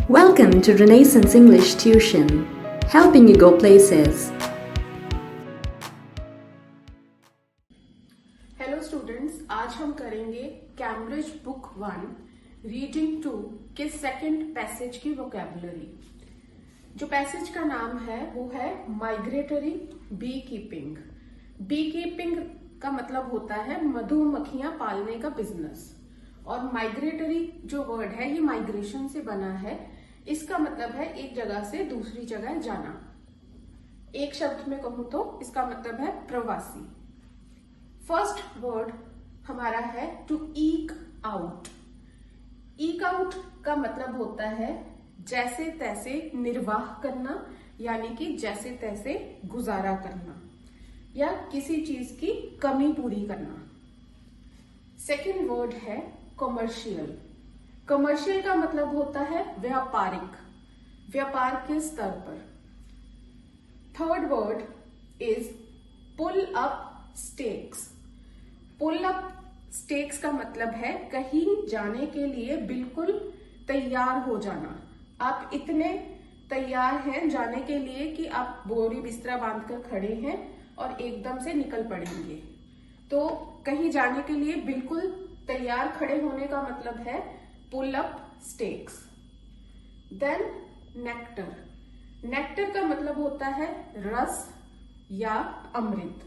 Welcome to Renaissance English Tuition, helping you go places. Hello students, आज हम करेंगे Cambridge book 1 reading 2 के second passage की vocabulary. जो पैसेज का नाम है वो है migratory bee keeping. Bee keeping का मतलब होता है मधुमक्खियां पालने का बिजनेस, और माइग्रेटरी जो वर्ड है ये माइग्रेशन से बना है। इसका मतलब है एक जगह से दूसरी जगह जाना। एक शब्द में कहूं तो इसका मतलब है प्रवासी। फर्स्ट वर्ड हमारा है to eke out. Eke out का मतलब होता है जैसे तैसे निर्वाह करना, यानी कि जैसे तैसे गुजारा करना या किसी चीज की कमी पूरी करना। सेकेंड वर्ड है कमर्शियल। कमर्शियल का मतलब होता है व्यापारिक, व्यापार के स्तर पर। Third word is pull up stakes. Pull up stakes का मतलब है कहीं जाने के लिए बिल्कुल तैयार हो जाना। आप इतने तैयार हैं जाने के लिए कि आप बोरी बिस्तरा बांधकर खड़े हैं और एकदम से निकल पड़ेंगे। तो कहीं जाने के लिए बिल्कुल तैयार खड़े होने का मतलब है pull up stakes. Then nectar. Nectar का मतलब होता है रस या अमृत।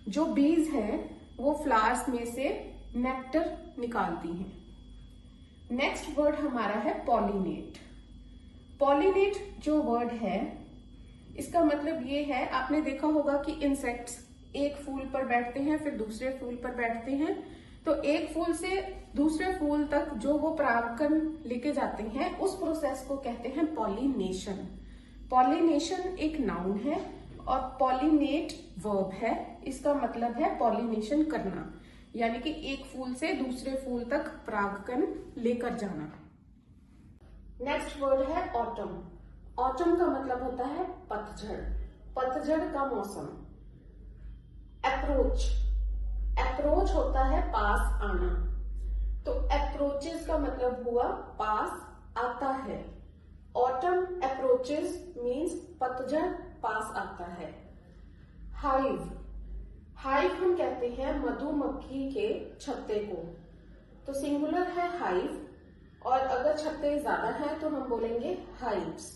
जो बीज हैं वो फ्लावर्स में से नेक्टर निकालती हैं। नेक्स्ट वर्ड हमारा है पॉलिनेट। पॉलिनेट जो वर्ड है इसका मतलब ये है, आपने देखा होगा कि इंसेक्ट्स एक फूल पर बैठते हैं फिर दूसरे फूल पर बैठते हैं, तो एक फूल से दूसरे फूल तक जो वो परागकण लेके जाते हैं उस प्रोसेस को कहते हैं पॉलिनेशन। पॉलिनेशन एक नाउन है और पॉलिनेट वर्ब है। इसका मतलब है पॉलिनेशन करना, यानी कि एक फूल से दूसरे फूल तक परागकण लेकर जाना। नेक्स्ट वर्ड है ऑटम। ऑटम का मतलब होता है पतझड़, पतझड़ का मौसम। अप्रोच। अप्रोच होता है पास आना, तो अप्रोचेस का मतलब हुआ पास आता है। ऑटम अप्रोचेस मीन्स पतझड़ पास आता है। हाइव। हाइव हम कहते हैं मधुमक्खी के छत्ते को, तो सिंगुलर है हाइव, और अगर छत्ते ज्यादा हैं तो हम बोलेंगे हाइव्स।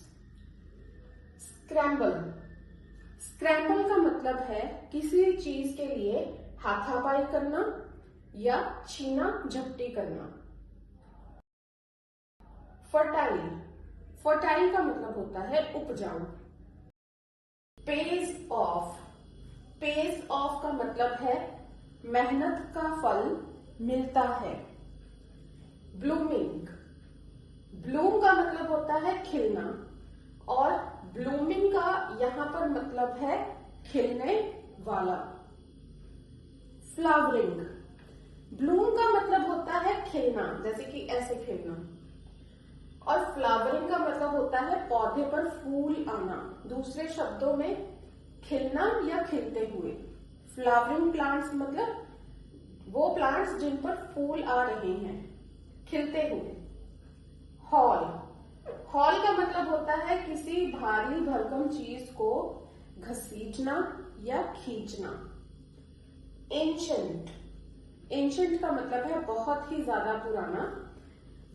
स्क्रैम्बल। स्क्रैम्बल का मतलब है किसी चीज के लिए हाथापाई करना या छीना झपटी करना। फर्टाइल। फर्टाइल का मतलब होता है उपजाऊ। Page of. पेज ऑफ का मतलब है मेहनत का फल मिलता है। ब्लूमिंग। ब्लूम का मतलब होता है खिलना, और ब्लूमिंग का यहां पर मतलब है खिलने वाला। फ्लावरिंग। ब्लूम का मतलब होता है खिलना, जैसे कि ऐसे खिलना, और फ्लावरिंग का मतलब होता है पौधे पर फूल आना। दूसरे शब्दों में खिलना या खिलते हुए। फ्लावरिंग प्लांट्स मतलब वो प्लांट्स जिन पर फूल आ रहे हैं खिलते हुए। हॉल। हॉल का मतलब होता है किसी भारी भरकम चीज को घसीटना या खींचना। एंशंट। एंशंट का मतलब है बहुत ही ज्यादा पुराना,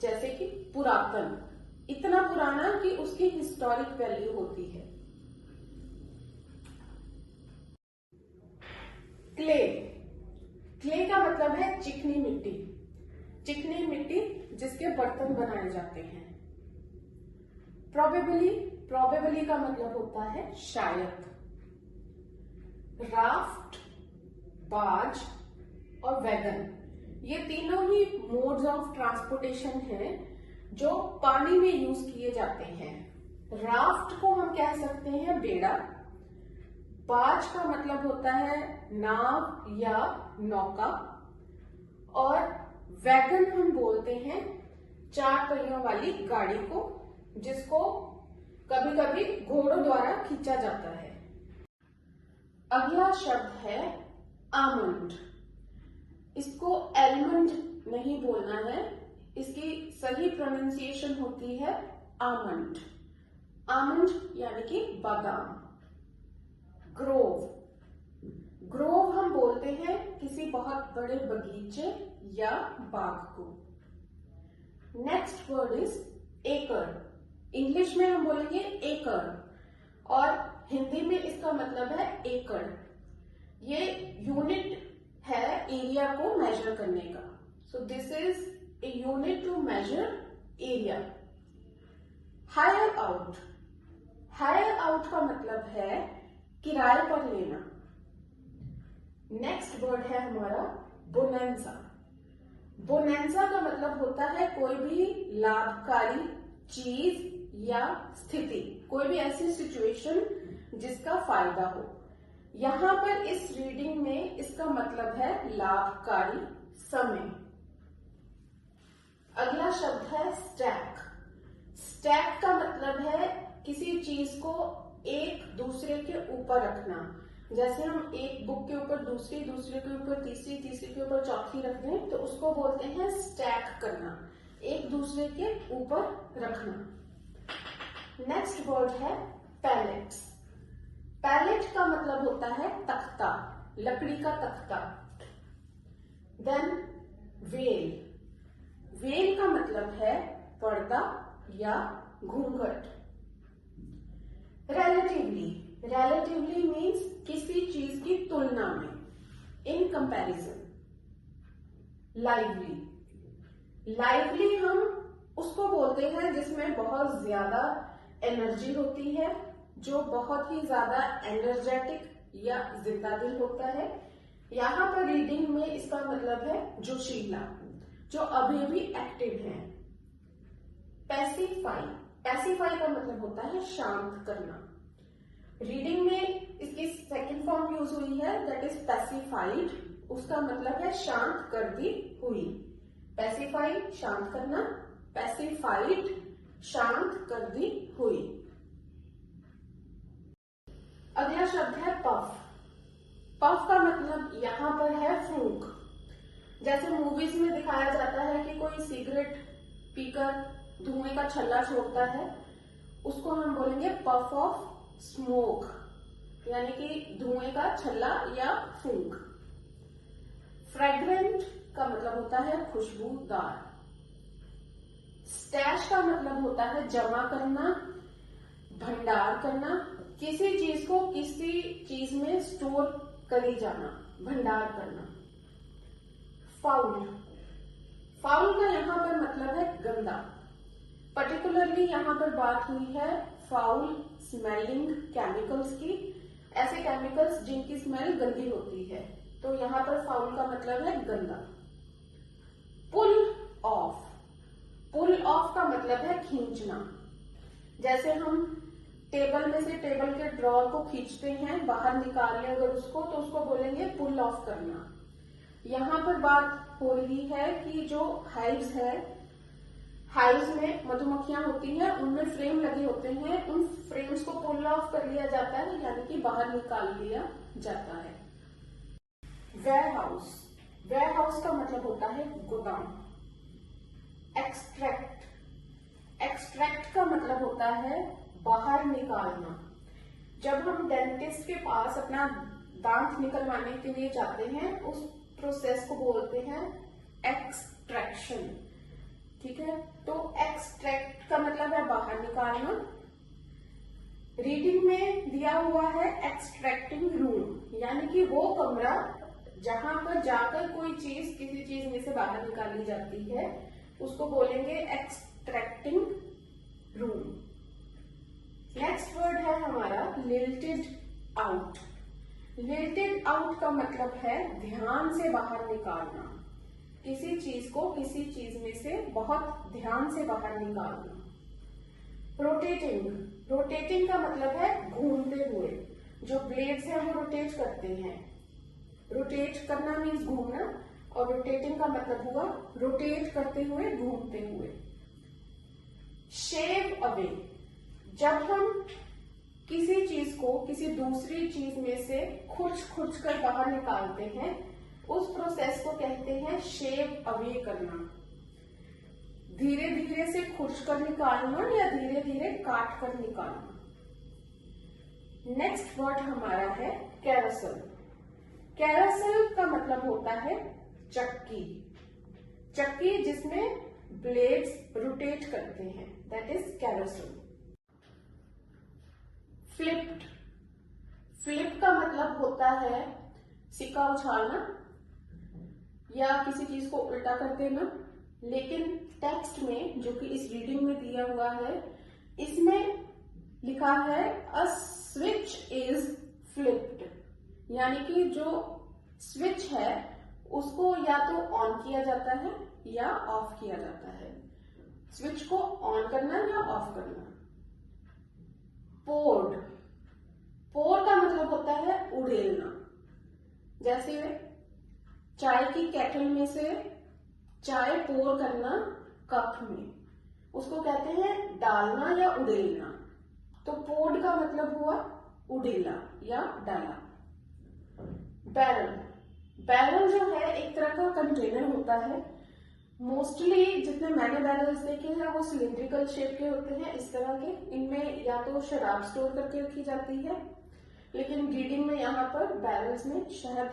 जैसे कि पुरातन, इतना पुराना कि उसकी हिस्टोरिक वैल्यू होती है। क्ले। क्ले का मतलब है चिकनी मिट्टी। चिकनी मिट्टी जिसके बर्तन बनाए जाते हैं। प्रोबेबली। प्रोबेबली का मतलब होता है शायद। राफ्ट, बार्ज और वैगन, ये तीनों ही मोड्स ऑफ ट्रांसपोर्टेशन हैं जो पानी में यूज किए जाते हैं। राफ्ट को हम कह सकते हैं बेड़ा। बार्ज का मतलब होता है नाव या नौका, और वैगन हम बोलते हैं चार पहियों वाली गाड़ी को, जिसको कभी कभी घोड़ों द्वारा खींचा जाता है। अगला शब्द है आमंड। इसको एलमंड नहीं बोलना है, इसकी सही प्रोनाउंसिएशन होती है आमंड, आमंड यानी कि बादाम। ग्रोव, ग्रोव हम बोलते हैं किसी बहुत बड़े बगीचे या बाग को। नेक्स्ट वर्ड इज एकड़। इंग्लिश में हम बोलेंगे एकड़ और हिंदी में इसका मतलब है एकड़। ये यूनिट है एरिया को मेजर करने का। So this is a unit to measure area. Hire out, hire out का मतलब है किराए पर लेना। नेक्स्ट वर्ड है हमारा बोनेंजा। बोनेंजा का मतलब होता है कोई भी लाभकारी चीज या स्थिति, कोई भी ऐसी सिचुएशन जिसका फायदा हो। यहां पर इस रीडिंग में इसका मतलब है लाभकारी समय। अगला शब्द है स्टैक। स्टैक का मतलब है किसी चीज को एक दूसरे के ऊपर रखना। जैसे हम एक बुक के ऊपर दूसरी, दूसरे के ऊपर तीसरी, तीसरे के ऊपर चौथी रख दें तो उसको बोलते हैं स्टैक करना, एक दूसरे के ऊपर रखना। नेक्स्ट वर्ड है पैलेट्स। पैलेट का मतलब होता है तख्ता, लकड़ी का तख्ता। देन वेल, वेल का मतलब है पर्दा या घूंघट। रिलेटिवली, रिलेटिवली मीन्स किसी चीज की तुलना में, इन कंपैरिजन। लाइवली, लाइवली हम उसको बोलते हैं जिसमें बहुत ज्यादा एनर्जी होती है, जो बहुत ही ज्यादा एनर्जेटिक या जिंदा दिल होता है। यहां पर रीडिंग में इसका मतलब है जोशीला, जो अभी भी एक्टिव है। पैसिफाई, पैसिफाई का मतलब होता है शांत करना। रीडिंग में इसकी सेकंड फॉर्म यूज हुई है, दैट इज पैसिफाइड। उसका मतलब है शांत कर दी हुई। पैसिफाई शांत करना, पैसिफाइड शांत कर दी हुई। अगला शब्द है पफ। पफ का मतलब यहां पर है फूंक। जैसे मूवीज में दिखाया जाता है कि कोई सिगरेट पीकर धुएं का छल्ला छोड़ता है, उसको हम बोलेंगे पफ ऑफ स्मोक, यानी कि धुएं का छल्ला या फूंक। फ्रेग्रेंट का मतलब होता है खुशबूदार। स्टैश का मतलब होता है जमा करना, भंडार करना, किसी चीज को किसी चीज में स्टोर करी जाना, भंडार करना। फाउल, फाउल का यहां पर मतलब है गंदा। पर्टिकुलरली यहां पर बात हुई है फाउल स्मेलिंग केमिकल्स की, ऐसे केमिकल्स जिनकी स्मेल गंदी होती है, तो यहां पर फाउल का मतलब है गंदा। पुल ऑफ, पुल ऑफ का मतलब है खींचना। जैसे हम टेबल में से टेबल के ड्रॉर को खींचते हैं, बाहर निकाल लें अगर उसको, तो उसको बोलेंगे पुल ऑफ करना। यहां पर बात हो रही है कि जो हाइव्स है, हाइव्स में मधुमक्खियां होती हैं, उनमें फ्रेम लगे होते हैं, उन फ्रेम्स को पुल ऑफ कर लिया जाता है, यानी कि बाहर निकाल लिया जाता है। वेयर हाउस, वेयर हाउस का मतलब होता है गोदाम। एक्सट्रैक्ट, एक्सट्रैक्ट का मतलब होता है बाहर निकालना। जब हम डेंटिस्ट के पास अपना दांत निकलवाने के लिए जाते हैं, उस प्रोसेस को बोलते हैं एक्सट्रैक्शन। ठीक है, तो एक्सट्रैक्ट का मतलब है बाहर निकालना। रीडिंग में दिया हुआ है एक्सट्रैक्टिंग रूम, यानी कि वो कमरा जहां पर जाकर कोई चीज किसी चीज में से बाहर निकाली जाती है, उसको बोलेंगे एक्सट्रैक्टिंग रूम। नेक्स्ट वर्ड है हमारा लिल्टेड आउट। लिल्टेड आउट का मतलब है ध्यान से बाहर निकालना, किसी चीज को किसी चीज में से बहुत ध्यान से बाहर निकालना। रोटेटिंग, रोटेटिंग का मतलब है घूमते हुए, जो ब्लेड्स हैं वो रोटेट करते हैं। रोटेट करना मीन्स घूमना, और रोटेटिंग का मतलब हुआ रोटेट करते हुए, घूमते हुए। शेव अवे, जब हम किसी चीज को किसी दूसरी चीज में से खुर्च खुर्च कर बाहर निकालते हैं, उस प्रोसेस को कहते हैं शेव अवे करना। धीरे धीरे से खुर्च कर निकालना या धीरे धीरे काट कर निकालना। नेक्स्ट वर्ड हमारा है कैरोसल। कैरोसल का मतलब होता है चक्की। चक्की जिसमें ब्लेड्स रोटेट करते हैं, that is carousel. Flipped. Flip का मतलब होता है सिक्का उछालना या किसी चीज को उल्टा कर देना, लेकिन टेक्स्ट में जो कि इस रीडिंग में दिया हुआ है इसमें लिखा है अ स्विच इज फ्लिप्ड, यानी कि जो स्विच है उसको या तो ऑन किया जाता है या ऑफ किया जाता है। स्विच को ऑन करना या ऑफ करना। पोर्ड। पोर का मतलब होता है उड़ेलना। जैसे चाय की केटल में से चाय पोर करना कप में, उसको कहते हैं डालना या उड़ेलना। तो पोर्ड का मतलब हुआ उड़ेला या डाला। बैरल। बैरल जो है एक तरह का कंटेनर होता है। मोस्टली जितने मैंने बैरल्स देखे हैं वो सिलिंड्रिकल शेप के होते हैं, इस तरह के। इनमें या तो शराब स्टोर करके रखी जाती है, लेकिन रीडिंग में यहाँ पर बैरल्स में शहद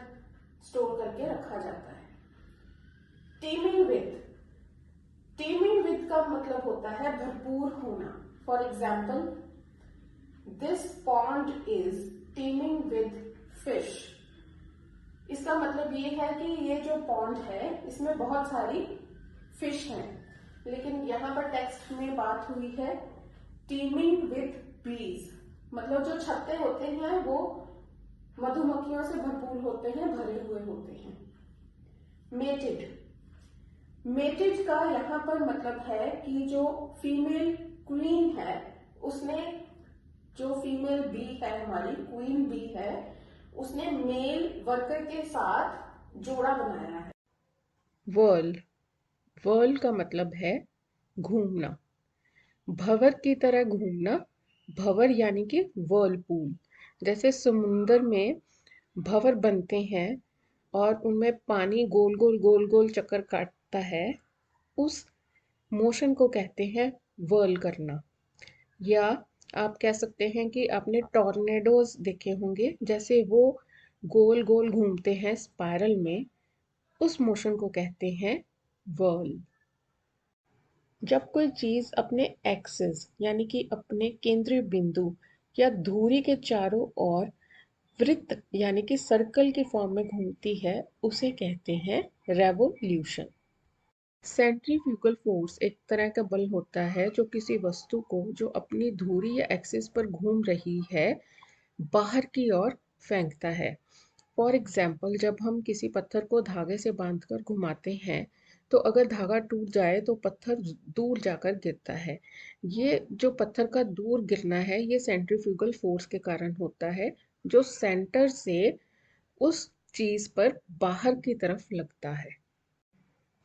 स्टोर करके रखा जाता है। Teeming with. टीमिंग विद का मतलब होता है भरपूर होना। For example, this pond is teeming with fish. इसका मतलब ये है कि ये जो पॉन्ड है इसमें बहुत सारी फिश हैं, लेकिन यहाँ पर टेक्स्ट में बात हुई है टीमिंग विद बीज, मतलब जो छत्ते होते हैं वो मधुमक्खियों से भरपूर होते हैं, भरे हुए होते हैं। मेटेड। मेटेड का यहाँ पर मतलब है कि जो फीमेल क्वीन है उसने, जो फीमेल बी है हमारी क्वीन बी है, उसने मेल वर्कर के साथ जोड़ा बनाया है। वर्ल। वर्ल का मतलब है घूमना, भंवर की तरह घूमना। भंवर यानी कि वर्लपूल। जैसे समुंदर में भंवर बनते हैं और उनमें पानी गोल गोल गोल गोल चक्कर काटता है, उस मोशन को कहते हैं वर्ल करना। या आप कह सकते हैं कि आपने टॉर्नेडोज देखे होंगे, जैसे वो गोल गोल घूमते हैं स्पाइरल में, उस मोशन को कहते हैं वर्ल। जब कोई चीज़ अपने एक्सिस यानी कि अपने केंद्रीय बिंदु या धुरी के चारों ओर वृत्त यानी कि सर्कल की फॉर्म में घूमती है, उसे कहते हैं रेवोल्यूशन। सेंट्रीफ्यूगल फोर्स एक तरह का बल होता है जो किसी वस्तु को जो अपनी धुरी या एक्सिस पर घूम रही है बाहर की ओर फेंकता है। फॉर एग्जाम्पल, जब हम किसी पत्थर को धागे से बांधकर घुमाते हैं तो अगर धागा टूट जाए तो पत्थर दूर जाकर गिरता है। ये जो पत्थर का दूर गिरना है ये सेंट्रीफ्यूगल फोर्स के कारण होता है, जो सेंटर से उस चीज पर बाहर की तरफ लगता है।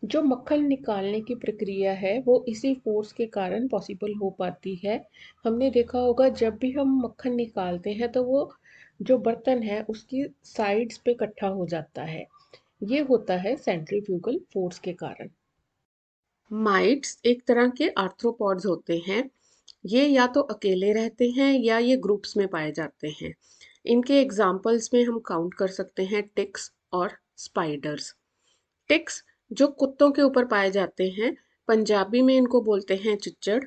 जो मक्खन निकालने की प्रक्रिया है वो इसी फोर्स के कारण पॉसिबल हो पाती है। हमने देखा होगा जब भी हम मक्खन निकालते हैं तो वो जो बर्तन है उसकी साइड्स पे इकट्ठा हो जाता है। ये होता है सेंट्रीफ्यूगल फोर्स के कारण। माइट्स एक तरह के आर्थ्रोपॉड्स होते हैं। ये या तो अकेले रहते हैं या ये ग्रुप्स में पाए जाते हैं। इनके एग्जाम्पल्स में हम काउंट कर सकते हैं टिक्स और स्पाइडर्स। टिक्स जो कुत्तों के ऊपर पाए जाते हैं, पंजाबी में इनको बोलते हैं चिच्चड़,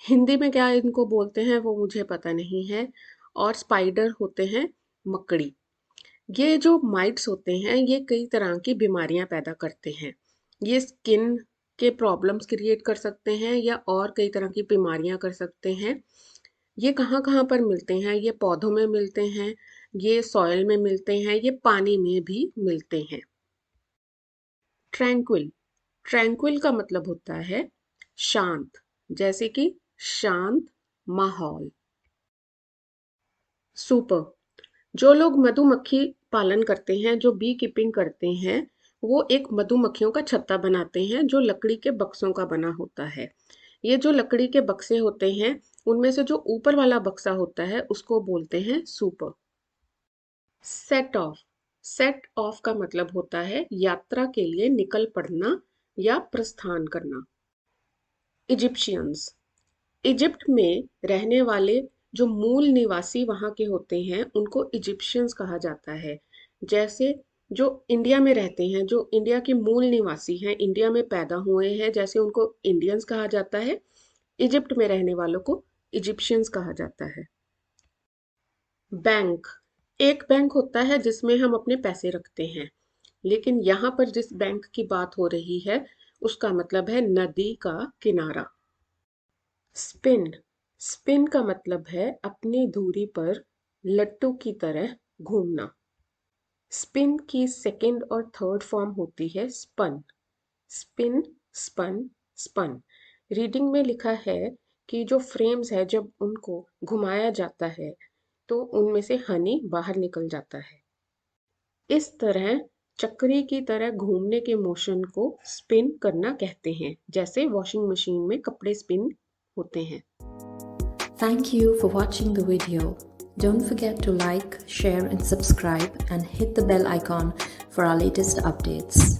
हिंदी में क्या इनको बोलते हैं वो मुझे पता नहीं है। और स्पाइडर होते हैं मकड़ी। ये जो माइट्स होते हैं ये कई तरह की बीमारियां पैदा करते हैं। ये स्किन के प्रॉब्लम्स क्रिएट कर सकते हैं या और कई तरह की बीमारियां कर सकते हैं। ये कहाँ कहाँ पर मिलते हैं? ये पौधों में मिलते हैं, ये सॉइल में मिलते हैं, ये पानी में भी मिलते हैं। ट्रैंक्विल। ट्रैंक्विल का मतलब होता है शांत, जैसे कि शांत माहौल। सुपर। जो लोग मधुमक्खी पालन करते हैं, जो बी कीपिंग करते हैं, वो एक मधुमक्खियों का छत्ता बनाते हैं जो लकड़ी के बक्सों का बना होता है। ये जो लकड़ी के बक्से होते हैं उनमें से जो ऊपर वाला बक्सा होता है उसको बोलते हैं super. Set of. Set of का मतलब होता है यात्रा के लिए निकल पड़ना या प्रस्थान करना। इजिप्शियंस। इजिप्ट में रहने वाले जो मूल निवासी वहाँ के होते हैं उनको इजिप्शियंस कहा जाता है। जैसे जो इंडिया में रहते हैं, जो इंडिया के मूल निवासी हैं, इंडिया में पैदा हुए हैं, जैसे उनको इंडियंस कहा जाता है, इजिप्ट में रहने वालों को इजिप्शियंस कहा जाता है। बैंक, एक बैंक होता है जिसमें हम अपने पैसे रखते हैं, लेकिन यहाँ पर जिस बैंक की बात हो रही है उसका मतलब है नदी का किनारा। स्पिन, स्पिन का मतलब है अपनी धुरी पर लट्टू की तरह घूमना। स्पिन की सेकंड और थर्ड फॉर्म होती है spun. Spin, spun, spun. Reading में लिखा है कि जो फ्रेम्स है जब उनको घुमाया जाता है तो उनमें से हनी बाहर निकल जाता है। इस तरह चक्री की तरह घूमने के मोशन को स्पिन करना कहते हैं, जैसे वॉशिंग मशीन में कपड़े स्पिन होते हैं। Thank you for watching the video. Don't forget to like, share and subscribe and hit the bell icon for our latest updates.